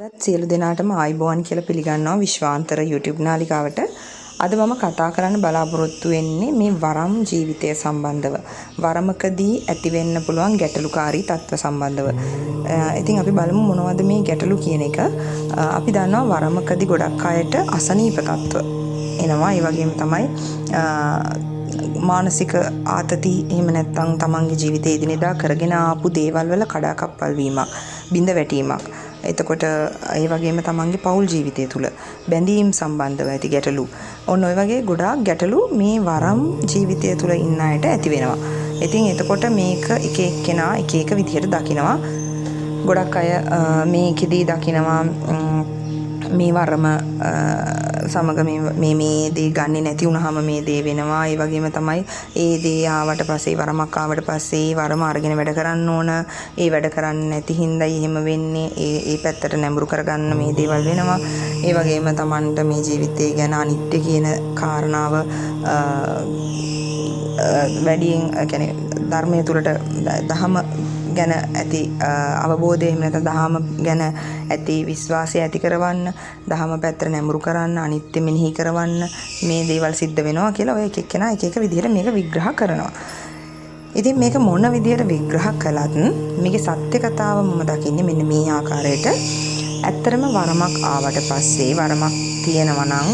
අදත් සියලු දෙනාටම ආයිබෝවන් කියලා පිළිගන්නවා විශ්වාන්තර YouTube නාලිකාවට. අද මම කතා කරන්න බලාපොරොත්තු වෙන්නේ මේ වරම් ජීවිතය සම්බන්ධව. වරමකදී ඇති වෙන්න පුළුවන් ගැටලුකාරී තත්ත්ව සම්බන්ධව. ඉතින් අපි බලමු මොනවද මේ ගැටලු කියන එක. අපි දන්නවා වරමකදී ගොඩක් අයට අසනීප තත්ත්ව එනවා. ඒ වගේම තමයි මානසික ආතති එහෙම නැත්නම් තමන්ගේ ජීවිතයේ එදිනෙදා කරගෙන ආපු දේවල් වල කඩාකප්පල් වීමක්, බිඳ වැටීමක්. එතකොට ඒ වගේම තමන්ගේ පෞල් ජීවිතය තුළ බැඳීම් සම්බන්ධව ඇති ගැටලු. ඔන්න ඔය වගේ ගොඩාක් ගැටලු මේ වරම් ජීවිතය තුළ ඉන්න අයට ඇති වෙනවා. ඉතින් එතකොට මේක එක එක්කෙනා එක එක විදිහට දකිනවා. ගොඩක් අය මේකෙදී දකිනවා මේ වරම සමග මේ දේ ගන්නෙ නැති වුනහම මේ දේ වෙනවා. ඒ වගේම තමයි ඒ දේ ආවට පස්සේ වරමක් ආවට පස්සේ වරම අරගෙන වැඩ කරන්න ඕන. ඒ වැඩ කරන්නේ නැති හින්දායි එහෙම වෙන්නේ. ඒ පැත්තට නැඹුරු කරගන්න මේ දේවල් වෙනවා. ඒ වගේම Tamanට මේ ජීවිතය ගැන අනිත්‍ය කියන කාරණාව වැඩියෙන් කියන්නේ ධර්මයේ තුලට දහම ගැන ඇති අවබෝධය එහෙම නැත්නම් දහම ගැන ඇති විශ්වාසය ඇති කරවන්න, දහම පැත්තට නැඹුරු කරන්න, අනිත්‍ය මෙනෙහි කරවන්න මේ දේවල් සිද්ධ වෙනවා කියලා ඔය එක එක්කෙනා එක එක විදිහට මේක විග්‍රහ කරනවා. ඉතින් මේක මොන විදිහට විග්‍රහ කළත් මේකේ සත්‍ය කතාව මම දකින්නේ මෙන්න මේ ආකාරයට. ඇත්තරම වරමක් ආවට පස්සේ වරමක් තියෙනවා නම්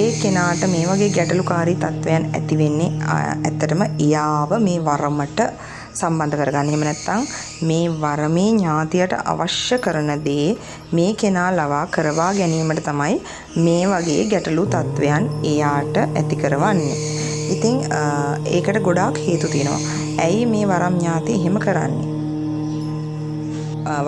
ඒ කෙනාට මේ වගේ ගැටලුකාරී තත්වයන් ඇති වෙන්නේ ඇත්තටම එයාව මේ වරමට සම්බන්ධ කරගන්න. එහෙම නැත්නම් මේ වරමේ ඥාතියට අවශ්‍ය කරන දේ මේ කෙනා ලවා කරවා ගැනීමට තමයි මේ වගේ ගැටලු තත්වයන් එයාට ඇති කරවන්නේ. ඉතින් ඒකට ගොඩාක් හේතු තියෙනවා. ඇයි මේ වරම් ඥාති එහෙම කරන්නේ?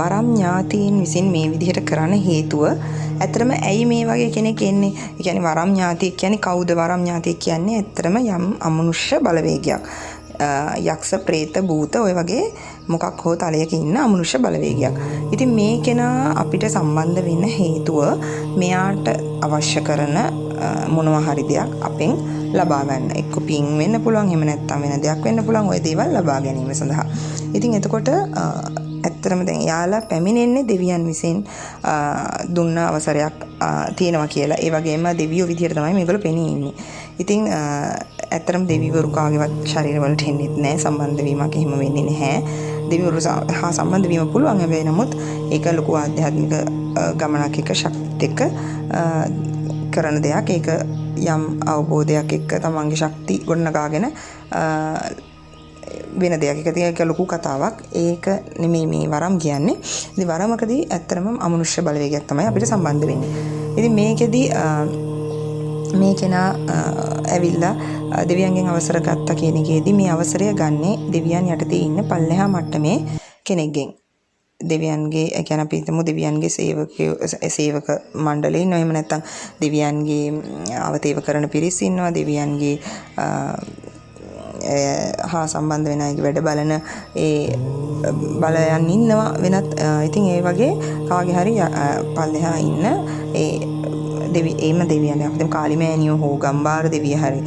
වරම් ඥාතීන් විසින් මේ විදිහට කරන්න හේතුව ඇත්තටම ඇයි මේ වගේ කෙනෙක් එන්නේ? ඒ කියන්නේ වරම් ඥාතිය කියන්නේ කවුද? වරම් ඥාතිය කියන්නේ ඇත්තටම යම් අමනුෂ්‍ය බලවේගයක්. යක්ෂ ප්‍රේත භූත ඔය වගේ මොකක් හෝ තලයක ඉන්න අමනුෂ්‍ය බලවේගයක්. ඉතින් මේ කෙනා අපිට සම්බන්ධ වෙන්න හේතුව මෙයාට අවශ්‍ය කරන මොනවා හරි දෙයක් අපෙන් ලබා ගන්න. එක්ක පින් වෙන්න පුළුවන්, එහෙම නැත්නම් වෙන දෙයක් වෙන්න පුළුවන්. ওই දේවල් ලබා ගැනීම සඳහා. ඉතින් එතකොට ඇත්තටම දැන් යාලා පැමිණෙන්නේ දෙවියන් විසින් දුන්න අවසරයක් තියෙනවා කියලා. ඒ වගේම දෙවියෝ විදිහට තමයි මේගොල්ලෝ පෙනී ඉන්නේ. ඉතින් ඇත්තටම දෙවිවරු කාගේවත් ශරීරවලට එන්නේ නැහැ. සම්බන්ධ වීමක් එහෙම වෙන්නේ නැහැ. දෙවිවරු හා සම්බන්ධ වීම පුළුවන්. හැබැයි නමුත් ඒක ලොකු ආධ්‍යාත්මික ගමනක් එක්ක ශක්තියක් එක්ක කරන දෙයක්. ඒක යම් අවබෝධයක් එක්ක තමන්ගේ ශක්ති ගොඩනගාගෙන වෙන දෙයක්. ඒක ලොකු කතාවක්. ඒක නෙමෙයි මේ වරම් කියන්නේ. ඉතින් වරමකදී ඇත්තටම අමනුෂ්‍ය බලවේගයක් තමයි අපිට සම්බන්ධ වෙන්නේ. ඉතින් මේකෙදී මේ කෙනා ඇවිල්ලා දෙවියන්ගෙන් අවසර ගත්තා කියන එකේදී මේ අවසරය ගන්නේ දෙවියන් යටතේ ඉන්න පල්ලෙහා මට්ටමේ කෙනෙක්ගෙන්. දෙවියන්ගේ ඒ කියන්නේ අපි හිතමු දෙවියන්ගේ සේවක මණ්ඩලය ඉන්නවා. එහෙම නැත්නම් දෙවියන්ගේ අවතේව කරන පිරිස ඉන්නවා. දෙවියන්ගේ හා සම්බන්ධ වෙන අයගේ වැඩ බලන ඒ බලයන් ඉන්නවා වෙනත්. ඉතින් ඒ වගේ කාගේ හරි පල්ලෙහා ඉන්න ඒ දෙවියන් අපිට කාලිමෑනියෝ හෝ ගම්බාර දෙවිය හරි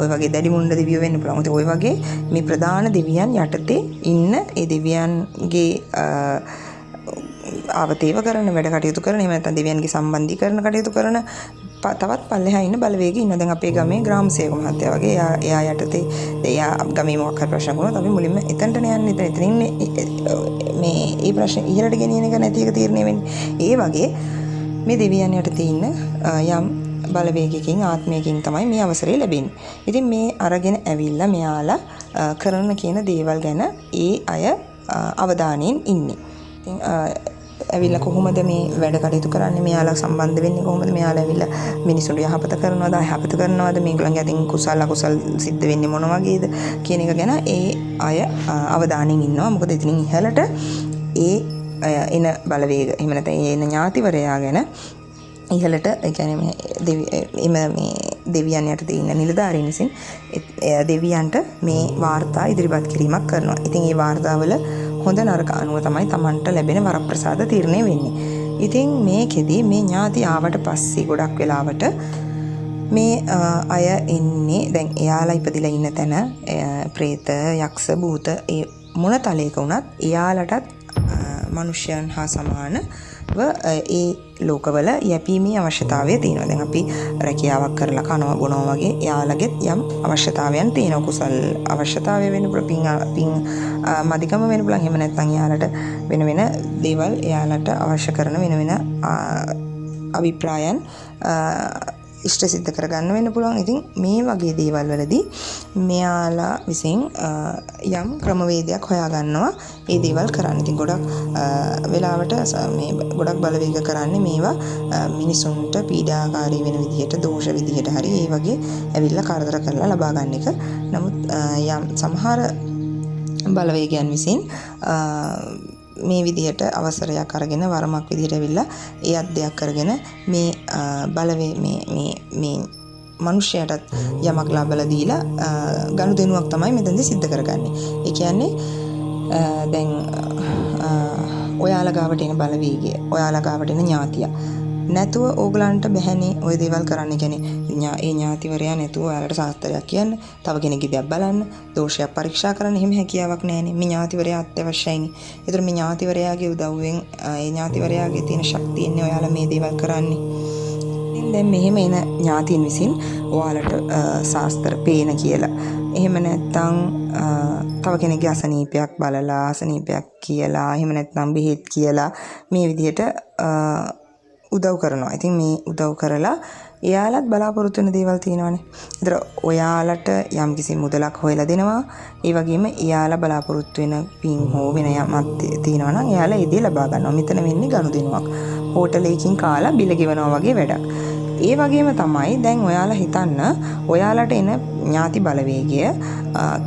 ඔය වගේ දැඩි මුණ්ඩ දෙවියෝ වෙන්න පුළුවන්. ඒත් ඔය වගේ මේ ප්‍රධාන දෙවියන් යටතේ ඉන්න ඒ දෙවියන්ගේ ආවතේව කරන වැඩ කටයුතු කරන, එහෙම නැත්නම් දෙවියන්ගේ සම්බන්ධීකරණ කටයුතු කරන තවත් පල්ලෙහා ඉන්න බලවේගය ඉන්න. දැන් අපේ ගමේ ග්‍රාම සේවක මහත්තයා වගේ එයා යටතේ එයා ගමේ මොකක් හරි ප්‍රශ්න වුණොත් අපි මුලින්ම එතනටනේ යන්නේ. එතනින් මේ ඒ ප්‍රශ්න ඉහළට ගෙනියන එක නැති එක තීරණය වෙන්නේ. ඒ වගේ මේ දෙවියන් යටතේ ඉන්න යම් බලවේගයකින් ආත්මයකින් තමයි මේ අවසරය ලැබෙන්නේ. ඉතින් මේ අරගෙන ඇවිල්ලා මෙයාලා කරන කියන දේවල් ගැන ඒ අය අවධානයෙන් ඉන්නේ. ඉතින් ඇවිල්ලා කොහොමද මේ වැඩ කටයුතු කරන්නේ? මෙයාලා සම්බන්ධ වෙන්නේ කොහොමද? මෙයාලා ඇවිල්ලා මිනිසුන්ට යහපත කරනවද, අයහපත කරනවද? මේගොල්ලන්ගේ අතින් කුසල අකුසල් සිද්ධ වෙන්නේ මොන වගේද කියන එක ගැන ඒ අය අවධානයෙන් ඉන්නවා. මොකද ඉතින් ඉහළට ඒ එන බලවේග එහෙම නැත්නම් එන ඥාතිවරයා ගැන ඉහළට ඒ කියන්නේ මේ දෙවියන් යටතේ ඉන්න නිලධාරීන් විසින් දෙවියන්ට මේ වාර්තා ඉදිරිපත් කිරීමක් කරනවා. ඉතින් මේ වාර්තාවල හොඳ නරක අනුව තමයි Tamanට ලැබෙන වරප්‍රසාද තීරණය වෙන්නේ. ඉතින් මේකෙදී මේ ඥාති ආවට පස්සේ ගොඩක් වෙලාවට මේ අය එන්නේ දැන් එයාලා ඉපදිලා ඉන්න තැන ප්‍රේත යක්ෂ භූත ඒ මොන තලයක වුණත් එයාලටත් මනුෂ්‍යයන් හා සමානව ඒ ලෝකවල යැපීමේ අවශ්‍යතාවය තියෙනවා. දැන් අපි රැකියාවක් කරලා කනවා බොනවා වගේ යාළගෙත් යම් අවශ්‍යතාවයන් තියෙනවා. කුසල් අවශ්‍යතාවය වෙන්න පුළුවන්, පින් මදිකම වෙන්න පුළුවන්. එහෙම නැත්නම් යාළට වෙන වෙන දේවල් යාළට අවශ්‍ය කරන වෙන වෙන අභිප්‍රායන් ඉෂ්ට සිද්ධ කරගන්න වෙන්න පුළුවන්. ඉතින් මේ වගේ දේවල් වලදී මෙයාලා විසින් යම් ක්‍රමවේදයක් හොයාගන්නවා ඒ දේවල් කරන්න. ඉතින් ගොඩක් වෙලාවට මේ ගොඩක් බලවේග කරන්නේ මේවා මිනිසුන්ට පීඩාකාරී වෙන විදිහට, දෝෂ විදිහට හරි ඒ වගේ ඇවිල්ලා කරදර කරලා ලබා ගන්න එක. නමුත් යම් සමහර බලවේගයන් විසින් මේ විදිහට අවසරයක් අරගෙන වරමක් විදිහට ඇවිල්ලා ඒ අධ්‍යයක් කරගෙන මේ මේ මනුෂ්‍යයටත් යමක් ලබලා දීලා ගනුදෙනුවක් තමයි මෙතනදී සිද්ධ කරගන්නේ. ඒ කියන්නේ දැන් ඔයාලා ගාවට එන බලවේගය, ඔයාලා ගාවට එන ඥාතිය නැතුව ඕගලන්ට බැහැනේ ওই දේවල් කරන්න. කියන්නේ ඒ ඥාතිවරයා නැතුව ඔයාලට සාස්ත්‍රයක් කියන්න, තව කෙනෙක්ගේ දෙයක් බලන්න, දෝෂයක් පරීක්ෂා කරන්න එහෙම හැකියාවක් නැහැනේ. මේ ඥාතිවරයා අත්‍යවශ්‍යයිනේ. ඒතර මේ ඥාතිවරයාගේ උදව්වෙන් ඒ ඥාතිවරයාගේ තියෙන ශක්තියෙන් ඔයාලා මේ දේවල් කරන්නේ. ඉතින් දැන් මෙහෙම එන ඥාතීන් විසින් ඔයාලට සාස්ත්‍ර පේන කියලා, එහෙම නැත්නම් තව කෙනෙක්ගේ අසනීපයක් බලලා අසනීපයක් කියලා, එහෙම නැත්නම් බෙහෙත් කියලා මේ විදිහට උදව් කරනවා. ඉතින් මේ උදව් කරලා එයාලත් බලාපොරොත්තු වෙන දේවල් තියෙනවානේ. ඒතර ඔයාලට යම්කිසි මුදලක් හොයලා දෙනවා. ඒ වගේම එයාලා බලාපොරොත්තු වෙන පින් හෝ වෙන යමක් තියෙනවා නම් එයාලා ඒ දේ ලබා ගන්නවා. මෙතන වෙන්නේ ගනුදෙනුවක්. හෝටලයකින් කාලා බිල ගෙවනවා වගේ වැඩක්. ඒ වගේම තමයි දැන් ඔයාලා හිතන්න ඔයාලට එන ඥාති බලවේගය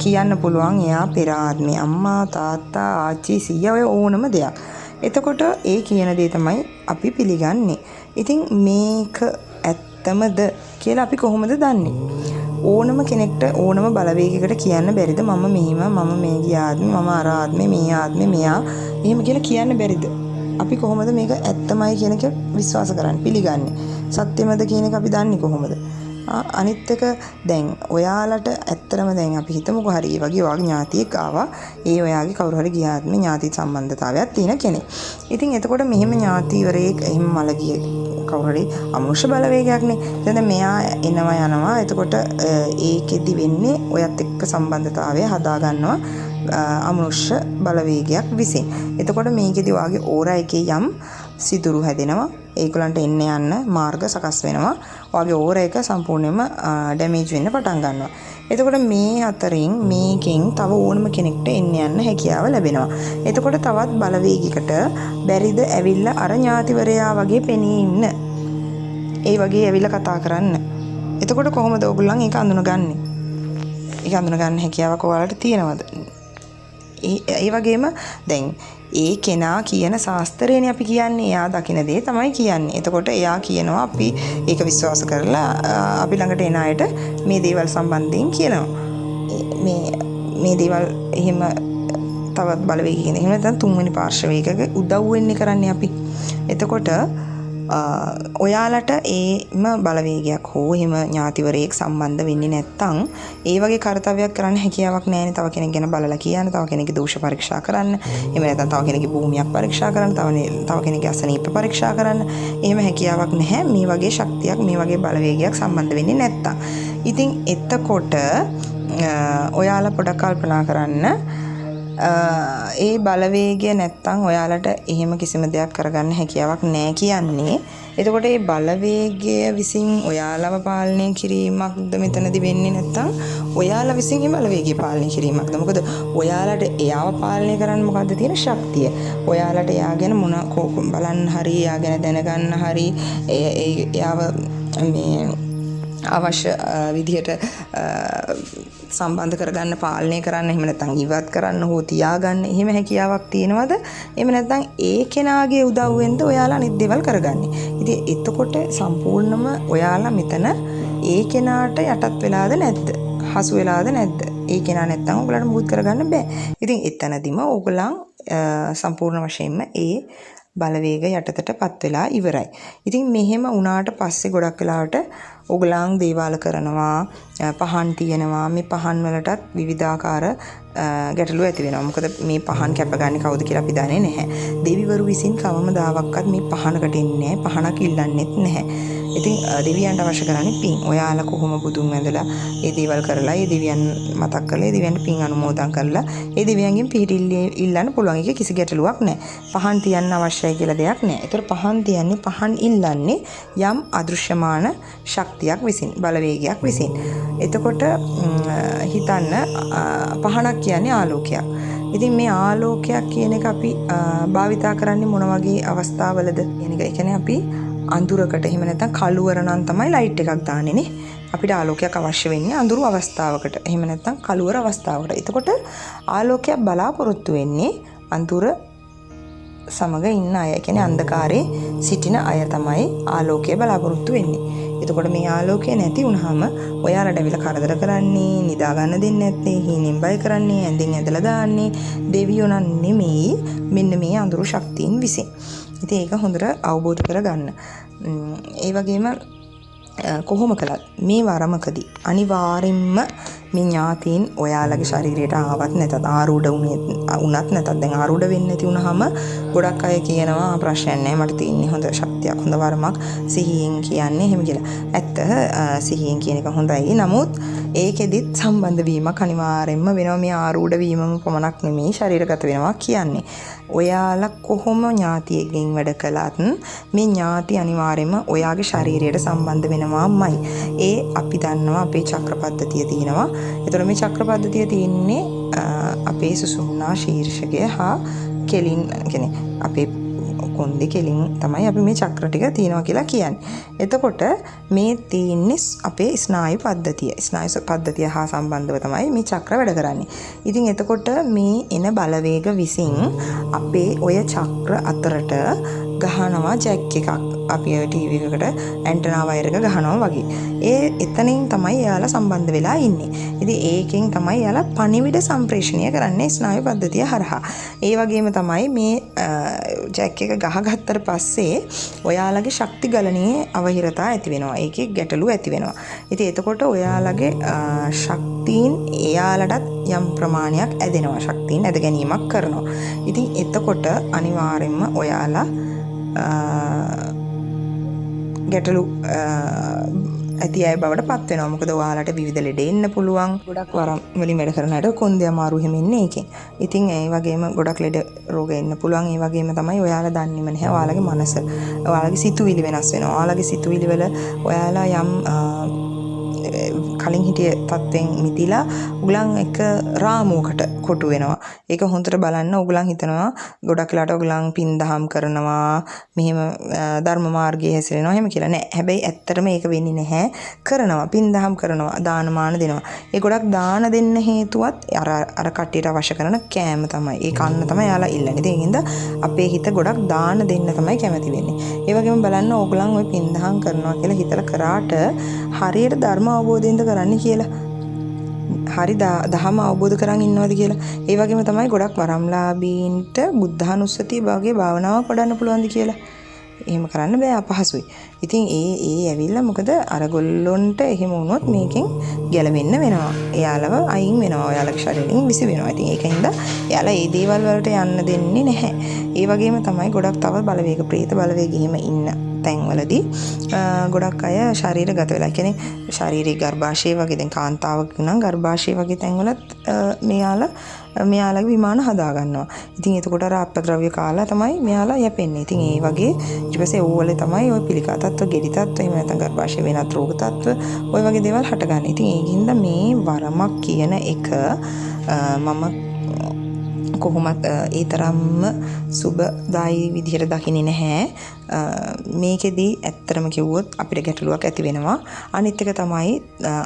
කියන්න පුළුවන් එයා පෙර ආත්මේ අම්මා තාත්තා ආච්චි සීයා ඔය ඕනම දෙයක්. එතකොට ඒ කියන දේ තමයි අපි පිළිගන්නේ. ඉතින් මේක ඇත්තමද කියලා අපි කොහොමද දන්නේ? ඕනම කෙනෙක්ට ඕනම බලවේගයකට කියන්න බැරිද මම මෙහිම, මම මේ ගියාත්මේ, මම අර ආත්මේ, මේ ආත්මේ මෙයා එහෙම කියලා කියන්න බැරිද? අපි කොහොමද මේක ඇත්තමයි කියන එක විශ්වාස කරන්නේ, පිළිගන්නේ? සත්‍යමද කියන එක අපි දන්නේ කොහොමද? අනිත් එක දැන් ඔයාලට ඇත්තටම දැන් අපි හිතමුකෝ හරි ඒ වගේ ඥාතියෙක් ආවා. ඒ ඔයාගේ කවුරු හරි ගියාත්මේ ඥාති සම්බන්ධතාවයක් තියෙන කෙනෙක්. ඉතින් එතකොට මෙහෙම ඥාතිවරයෙක් එහෙම මලගිය කවුරු හරි අමනුෂ්‍ය බලවේගයක්නේ. දැන් මෙයා එනවා යනවා. එතකොට ඒකෙදි වෙන්නේ ඔයත් එක්ක සම්බන්ධතාවය හදා ගන්නවා අමනුෂ්‍ය බලවේගයක් විසින්. එතකොට මේකෙදි වාගේ ඕරා එකේ යම් සිදුරු හැදෙනවා. ඒගොල්ලන්ට එන්න යන්න මාර්ග සකස් වෙනවා. වාගේ ඕරා එක සම්පූර්ණයෙන්ම ඩැමේජ් වෙන්න පටන් ගන්නවා. එතකොට මේ අතරින් මේකෙන් තව ඕනම කෙනෙක්ට එන්න යන්න හැකියාව ලැබෙනවා. එතකොට තවත් බලවේගයකට බැරිද ඇවිල්ලා අර ඥාතිවරයා වගේ පෙනී ඉන්න. ඒ වගේ ඇවිල්ලා කතා කරන්න. එතකොට කොහොමද ඔයගොල්ලන් ඒක අඳුනගන්නේ? ඒක අඳුනගන්න හැකියාවක් ඔයාලට තියෙනවද? ඒ වගේම දැන් ඒ කෙනා කියන ශාස්ත්‍රයනේ අපි කියන්නේ. එයා දකින දේ තමයි කියන්නේ. එතකොට එයා කියනවා අපි ඒක විශ්වාස කරලා අපි ළඟට එන අයට මේ දේවල් සම්බන්ධයෙන් කියනවා. මේ දේවල් එහෙම තවත් බලවේගකින් එහෙම නැත්නම් තුන්වෙනි පාර්ශවයක උදව් වෙන්නේ කරන්නේ අපි. එතකොට ඔයාලට ඒම බලවේගයක් හෝ එහෙම ඥාතිවරයෙක් සම්බන්ධ වෙන්නේ නැත්නම් ඒ වගේ කාර්යයක් කරන්න හැකියාවක් නැහැනේ. තව කෙනෙක් ගැන බලලා කියන්න, තව කෙනෙක්ගේ දෝෂ පරීක්ෂා කරන්න, එහෙම නැත්නම් තව කෙනෙක්ගේ භූමියක් පරීක්ෂා කරන්න, තව කෙනෙක්ගේ අසනීප පරීක්ෂා කරන්න. එහෙම හැකියාවක් නැහැ. මේ වගේ ශක්තියක්, මේ වගේ බලවේගයක් සම්බන්ධ වෙන්නේ නැත්නම්. ඉතින් එතකොට ඔයාලා පොඩක් කල්පනා කරන්න. ඒ බලවේගය නැත්තම් ඔයාලට එහෙම කිසිම දෙයක් කරගන්න හැකියාවක් නැහැ කියන්නේ. එතකොට මේ බලවේගය විසින් ඔයාලව පාලනය කිරීමක්ද මෙතනදී වෙන්නේ නැත්තම් ඔයාලා විසින් මේ බලවේගය පාලනය කිරීමක්ද? මොකද ඔයාලට එයාව පාලනය කරන්න මොකද්ද තියෙන ශක්තිය? ඔයාලට එයා ගැන මොන බලන්න හරි, එයා ගැන දැනගන්න හරි, එයාව මේ අවශ්‍ය විදිහට සම්බන්ධ කරගන්න, පාලනය කරන්න, එහෙම නැත්නම් ඉවත් කරන්න හෝ තියාගන්න එහෙම හැකියාවක් තියෙනවද? එහෙම නැත්නම් ඒ කෙනාගේ උදව්වෙන්ද ඔයාලා අනිත් දේවල් කරගන්නේ? ඉතින් එතකොට සම්පූර්ණම ඔයාලා මෙතන ඒ කෙනාට යටත් වෙලාද නැද්ද? හසු වෙලාද නැද්ද? ඒ කෙනා නැත්නම් ඔයගලට මුකුත් කරගන්න බෑ. ඉතින් එතනදිම ඔයගලන් සම්පූර්ණ වශයෙන්ම ඒ බලවේග යටතටපත් වෙලා ඉවරයි. ඉතින් මෙහෙම වුණාට පස්සේ ගොඩක් වෙලාවට ඔගලන් දේවාල කරනවා, පහන් තියනවා. මේ පහන් වලටත් විවිධාකාර ගැටලු ඇති වෙනවා. මොකද මේ පහන් කැපගන්නේ කවුද කියලා අපි දන්නේ නැහැ. දෙවිවරු විසින් කවමදාවත් මේ පහනකට එන්නේ නැහැ. පහනක් ඉල්ලන්නෙත් නැහැ. ඉතින් දෙවියන්ට අවශ්‍ය කරන්නේ පින්. ඔයාලා කොහොම බුදුන් වැඳලා ඒ දේවල් කරලා ඒ දෙවියන් මතක් කරලා ඒ දෙවියන්ට පින් අනුමෝදන් කරලා ඒ දෙවියන්ගෙන් පිහිටිල්ල ඉල්ලන්න පුළුවන්. ඒක කිසි ගැටලුවක් නැහැ. පහන් තියන්න අවශ්‍යයි කියලා දෙයක් නැහැ. ඒතර පහන් තියන්නේ පහන් ඉල්ලන්නේ යම් අදෘශ්‍යමාන ශක්තියක් විසින්, බලවේගයක් විසින්. එතකොට හිතන්න පහනක් කියන්නේ ආලෝකයක්. ඉතින් මේ ආලෝකයක් කියන එක අපි භාවිතා කරන්නේ මොන වගේ අවස්ථාවලද කියන එක. ඒ කියන්නේ අපි අඳුරකට එහෙම නැත්නම් කළුවර නම් තමයි ලයිට් එකක් දාන්නේ නේ. අපිට ආලෝකයක් අවශ්‍ය වෙන්නේ අඳුරු අවස්ථාවකට. එහෙම නැත්නම් කළුවර අවස්ථාවකට. එතකොට ආලෝකයක් බලාපොරොත්තු වෙන්නේ අඳුර සමග ඉන්න අය. ඒ කියන්නේ අන්ධකාරයේ සිටින අය තමයි ආලෝකය බලාපොරොත්තු වෙන්නේ. එතකොට මේ ආලෝකය නැති වුනහම ඔයාලට ඇවිල්ලා කරදර කරන්නේ, නිදා ගන්න දෙන්නේ නැත්තේ, හීනෙන් බය කරන්නේ, ඇඳෙන් ඇදලා දාන්නේ දෙවියෝ නම් නෙමෙයි. මෙන්න මේ අඳුරු ශක්තියින් විසින්. ඉතින් ඒක හොඳට අවබෝධ කරගන්න. ඒ වගේම කොහොම කළත් මේ වරමකදී අනිවාර්යෙන්ම මේ ඥාතීන් ඔයාලගේ ශරීරයට ආවත් නැතත් ආරූඪ වුණත් නැතත් දැන් ආරූඪ වෙන්නේ නැති වුනහම ගොඩක් අය කියනවා ප්‍රශ්නයක් නැහැ මට තියෙන්නේ හොඳ ශක්තියක් හොඳ වරමක් සිහියෙන් කියන්නේ එහෙම කියලා. ඇත්ත සිහියෙන් කියන එක හොඳයි. නමුත් ඒකෙදිත් සම්බන්ධ වීමක් අනිවාර්යෙන්ම වෙනවා. මේ ආරූඪ වීමම පමණක් නෙමෙයි ශරීරගත වෙනවා කියන්නේ. ඔයාලා කොහොම ඥාතියෙක්ගෙන් වැඩ කළත් මේ ඥාති අනිවාර්යෙන්ම ඔයාගේ ශරීරයට සම්බන්ධ වෙනවාමයි. ඒ අපි දන්නවා අපේ චක්‍ර පද්ධතිය තියෙනවා. ඒතර මේ චක්‍ර පද්ධතිය තියෙන්නේ අපේ සුසුම්නා ශීර්ෂකය හා කෙලින් කියන්නේ අපේ කොන්දේ කෙලින් තමයි අපි මේ චක්‍ර ටික තියෙනවා කියලා කියන්නේ. එතකොට මේ තියෙන්නේ අපේ ස්නායු පද්ධතිය. ස්නායු පද්ධතිය හා සම්බන්ධව තමයි මේ චක්‍ර වැඩ කරන්නේ. ඉතින් එතකොට මේ එන බලවේග විසින් අපේ ඔය චක්‍ර අතරට ගහනවා ජැක් එකක්. අපි ටීවී එකකට ඇන්ටනා වයර් එක ගහනවා වගේ. එතනින් තමයි එයාලා සම්බන්ධ වෙලා ඉන්නේ. ඉතින් ඒකෙන් තමයි එයාලා පණිවිඩ සම්ප්‍රේෂණය කරන්නේ ස්නායු පද්ධතිය හරහා. ඒ වගේම තමයි මේ ජැක් එක ගහගත්තට පස්සේ ඔයාලගේ ශක්ති ගලණයේ අවහිරතා ඇති වෙනවා. ඒකේ ගැටලු ඇති වෙනවා. ඉතින් එතකොට ඔයාලගේ ශක්තියින් එයාලටත් යම් ප්‍රමාණයක් ඇදෙනවා. ශක්තියින් ඇද ගැනීමක් කරනවා. ඉතින් එතකොට අනිවාර්යෙන්ම ඔයාලා ගැටලු ඇති අය බවට පත් වෙනවා. මොකද ඔයාලට විවිධ ලෙඩ එන්න පුළුවන්. ගොඩක් වරම් වලින් වැඩ කරන අයට කොන්දේ අමාරු හැම ඉන්නේ ඒකෙන්. ඉතින් ඒ වගේම ගොඩක් ලෙඩ රෝග එන්න පුළුවන්. ඒ වගේම තමයි ඔයාලා දන්නේම නැහැ ඔයාලගේ මනස. ඔයාලගේ සිතුවිලි වෙනස් වෙනවා. ඔයාලගේ සිතුවිලි වල ඔයාලා යම් කලින් හිටිය තත්වෙන් මිදිලා උගලන් එක රාමුවකට කොටු වෙනවා. ඒක හොඳට බලන්න උගලන් හිතනවා ගොඩක් වෙලාට උගලන් පින් දහම් කරනවා මෙහෙම ධර්ම මාර්ගයේ හැසිරෙනවා එහෙම කියලා නෑ. හැබැයි ඇත්තටම ඒක වෙන්නේ නැහැ. කරනවා පින් දහම් කරනවා දානමාන දෙනවා. ඒ ගොඩක් දාන දෙන්න හේතුවත් අර කට්ටියට අවශ්‍ය කරන කෑම තමයි. ඒ කන්න තමයි යාලා ඉල්ලන්නේ. ඉතින් ඒකින්ද අපේ හිත ගොඩක් දාන දෙන්න තමයි කැමති වෙන්නේ. ඒ වගේම බලන්න ඕගලන් ওই පින් දහම් කරනවා කියලා හිතලා කරාට හරියට ධර්ම අවබෝධයෙන්ද කරන්නේ කියලා. හරි දහම අවබෝධ කරන් ඉන්නවද කියලා. ඒ වගේම තමයි ගොඩක් වරම්ලාභීන්ට බුද්ධානුස්සතිය භාගයේ භාවනාවක් වඩන්න පුළුවන්ද කියලා. එහෙම කරන්න බෑ අපහසුයි. ඉතින් ඒ ඇවිල්ලා මොකද අර ගොල්ලොන්ට එහෙම වුණොත් මේකෙන් ගැලවෙන්න වෙනවා. එයාලව අයින් වෙනවා. ඔයාලගේ ශරීරයෙන් විසි වෙනවා. ඉතින් ඒකින්ද එයාලා මේ දේවල් වලට යන්න දෙන්නේ නැහැ. ඒ වගේම තමයි ගොඩක් තව බලවේග ප්‍රේත බලවේග එහෙම ඉන්න තැන්වලදී ගොඩක් අය ශරීරගත වෙලා. කියන්නේ ශාරීරික ගර්භාෂය වගේ දැන් කාන්තාවක් නම් ගර්භාෂය වගේ තැන්වලත් මෙයාලගේ විමාන හදා ගන්නවා. ඉතින් එතකොට අර අපද්‍රව්‍ය කාලා තමයි මෙයාලා යැපෙන්නේ. ඉතින් ඒ වගේ ඊට පස්සේ ඕවල තමයි ওই පිළිකා තත්ත්ව, ගෙඩි තත්ත්ව, එහෙම නැත්නම් ගර්භාෂය වෙනත් රෝග තත්ත්ව ওই වගේ දේවල් හටගන්නේ. ඉතින් ඒකින්ද මේ වරමක් කියන එක මම කොහොමත් ඒ තරම්ම සුබදායි විදිහට දකින්නේ නැහැ. මේකෙදී ඇත්තටම කිව්වොත් අපිට ගැටලුවක් ඇති වෙනවා. අනිත් එක තමයි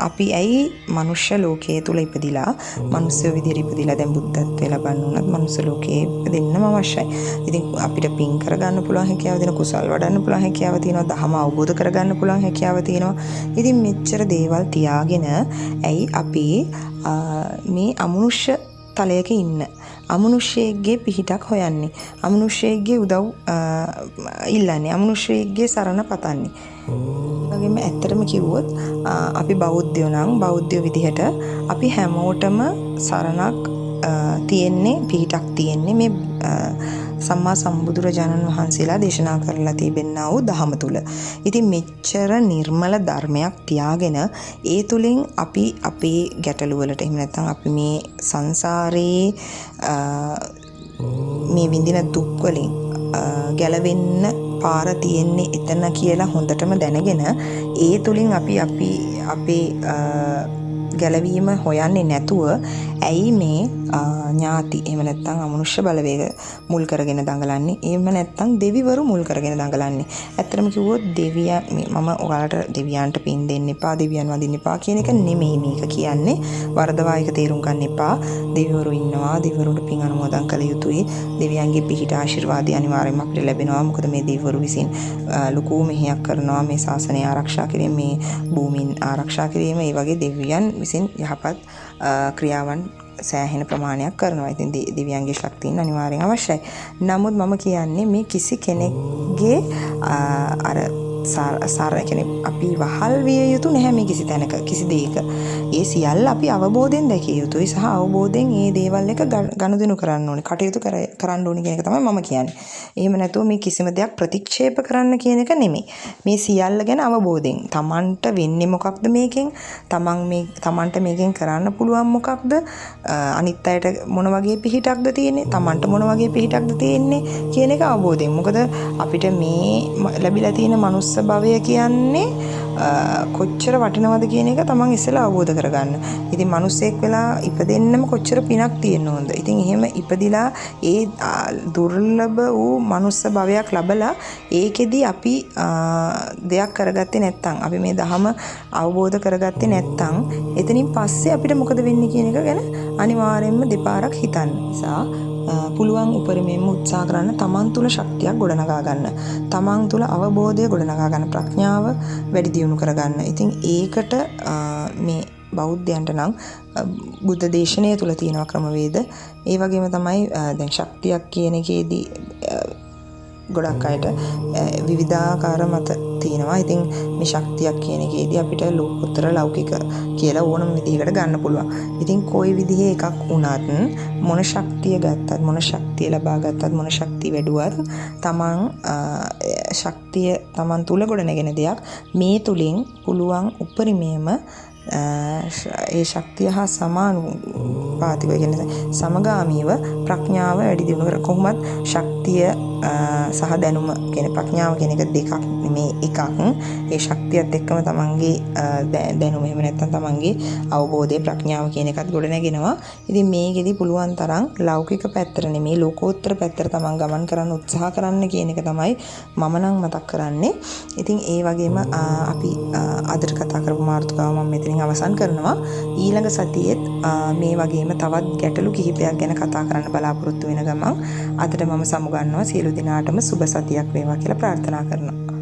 අපි ඇයි මනුෂ්‍ය ලෝකයේ තුල ඉපදිලා මනුෂ්‍ය විදිහට ඉපදිලා දැන් බුද්ධත්වයට ලබන්න උනත් මනුෂ්‍ය ලෝකයේ ඉපදෙන්නම අවශ්‍යයි. ඉතින් අපිට පින් කරගන්න පුළුවන් හැකියාව දෙන කුසල් වඩන්න පුළුවන් හැකියාව තියෙනවා. දහම අවබෝධ කරගන්න පුළුවන් හැකියාව තියෙනවා. ඉතින් මෙච්චර දේවල් තියාගෙන ඇයි අපි මේ අමනුෂ්‍ය තලයක ඉන්න අමනුෂ්‍යයෙක්ගේ පිහිටක් හොයන්නේ. අමනුෂ්‍යයෙක්ගේ උදව් ඉල්ලන්නේ. අමනුෂ්‍යයෙක්ගේ සරණ පතන්නේ. වගේම ඇත්තටම කිව්වොත් අපි බෞද්ධයෝ නම් බෞද්ධයෝ විදිහට අපි හැමෝටම සරණක් තියෙන්නේ පිහිටක් තියෙන්නේ මේ සම්මා සම්බුදුරජාණන් වහන්සේලා දේශනා කරලා තිබෙනා වූ දහම තුල. ඉතින් මෙච්චර නිර්මල ධර්මයක් තියාගෙන ඒ තුලින් අපි අපේ ගැටලු වලට එහෙම නැත්නම් අපි මේ සංසාරේ මේ විඳින දුක් වලින් ගැලවෙන්න පාර තියෙන්නේ එතන කියලා හොඳටම දැනගෙන ඒ තුලින් අපි අපේ ගැලවීම හොයන්නේ නැතුව ඇයි මේ ඥාති එහෙම නැත්නම් අමනුෂ්‍ය බලවේග මුල් කරගෙන දඟලන්නේ එහෙම නැත්නම් දෙවිවරු මුල් කරගෙන දඟලන්නේ ඇත්තටම කිව්වොත් දෙවියන් මම ඔයාලට දෙවියන්ට පින් දෙන්න එපා දෙවියන් වඳින්න එපා කියන එක නෙමෙයි මේක කියන්නේ වරදවා එක තේරුම් ගන්න එපා දෙවිවරු ඉන්නවා දෙවිවරුන්ට පින් අනුමෝදන් කළ යුතුයි දෙවියන්ගේ පිහිට ආශිර්වාදය අනිවාර්යයෙන්ම අපිට ලැබෙනවා මොකද මේ දෙවිවරු විසින් ලොකු මෙහෙයක් කරනවා මේ ශාසනය ආරක්ෂා කිරීම මේ භූමින් ආරක්ෂා කිරීම ඒ වගේ දෙවියන් විසින් යහපත් ක්‍රියාවන් සෑහෙන ප්‍රමාණයක් කරනවා. ඉතින් දෙවියන්ගේ ශක්තියන් අනිවාර්යෙන් අවශ්‍යයි. නමුත් මම කියන්නේ මේ කිසි කෙනෙක්ගේ අර සාර කියන්නේ අපි වහල් විය යුතු නැහැ මේ කිසි තැනක කිසි දෙයක. ඒ සියල්ල අපි අවබෝධයෙන් දැකිය යුතුයි සහ අවබෝධයෙන් මේ දේවල් එක ගනුදෙනු කරන්න ඕනේ. කටයුතු කරන්න ඕනේ කියන එක තමයි මම කියන්නේ. එහෙම නැතුව මේ කිසිම දෙයක් ප්‍රතික්ෂේප කරන්න කියන එක නෙමෙයි. මේ සියල්ල ගැන අවබෝධයෙන් තමන්ට වෙන්නේ මොකක්ද මේකෙන්? තමන්ට මේකෙන් කරන්න පුළුවන් මොකක්ද? අනිත් අයට මොන වගේ පිහිටක්ද තියෙන්නේ? තමන්ට මොන වගේ පිහිටක්ද තියෙන්නේ කියන එක අවබෝධයෙන්. මොකද අපිට මේ ලැබිලා තියෙන මනුස්ස භවය කියන්නේ කොච්චර වටිනවද කියන එක තමන් ඉස්සෙල්ලා අවබෝධ කරගන්න. ඉතින් මිනිස්සෙක් වෙලා ඉපදෙන්නම කොච්චර පිනක් තියෙන්න ඕනද? ඉතින් එහෙම ඉපදිලා ඒ දුර්ලභ වූ මනුස්ස භවයක් ලැබලා ඒකෙදි අපි දෙයක් කරගත්තේ නැත්නම් අපි මේ ධහම අවබෝධ කරගත්තේ නැත්නම් එතනින් පස්සේ අපිට මොකද වෙන්නේ කියන එක ගැන අනිවාර්යයෙන්ම දෙපාරක් හිතන්න. නිසා පුළුවන් උපරිමයෙන්ම උත්සාහ කරන්න තමන් තුළ ශක්තියක් ගොඩනගා ගන්න. තමන් තුළ අවබෝධය ගොඩනගා ගන්න ප්‍රඥාව වැඩි දියුණු කරගන්න. ඉතින් ඒකට මේ බෞද්ධයන්ට නම් බුද්ධ දේශනය තුළ තියෙන ක්‍රමවේද ඒ වගේම තමයි දැන් ශක්තියක් කියන එකේදී ගොඩක් අයට විවිධාකාර මත තියෙනවා. ඉතින් මේ ශක්තියක් කියන එකේදී අපිට ලෝකෝත්තර ලෞකික කියලා ඕනම විදිහකට ගන්න පුළුවන්. ඉතින් කොයි විදිහේ එකක් වුණත් මොන ශක්තිය ගත්තත් මොන ශක්තිය ලබා ගත්තත් මොන ශක්තිය වැඩුවත් තමන් ශක්තිය තමන් තුල ගොඩනගෙන දෙයක් මේ තුලින් පුළුවන් උපරිමයේම ඒ ශක්තිය හා සමානුපාතිකව කියන්නේ සමගාමීව ප්‍රඥාව වැඩි දියුණු කර කොහොමත් ශක්තිය සහ දැනුම කියන ප්‍රඥාව කියන එක දෙකක් නෙමේ එකක්. ඒ ශක්තියත් එක්කම තමන්ගේ දැනුම එහෙම නැත්නම් තමන්ගේ අවබෝධය ප්‍රඥාව කියන එකත් ගොඩ නැගෙනවා. ඉතින් මේකෙදි පුළුවන් තරම් ලෞකික පැත්තට නෙමේ ලෝකෝත්තර පැත්තට තමන් ගමන් කරන්න උත්සාහ කරන්න කියන එක තමයි මම නම් මතක් කරන්නේ. ඉතින් ඒ වගේම අපි අදට කතා කරපු මාතෘකාව මම මෙතනින් අවසන් කරනවා. ඊළඟ සතියේත් මේ වගේම තවත් ගැටලු කිහිපයක් ගැන කතා කරන්න බලාපොරොත්තු වෙන ගමන් අදට මම සමුගන්නවා. සියලු දිනාටම සුබ සතියක් වේවා කියලා ප්‍රාර්ථනා කරනවා.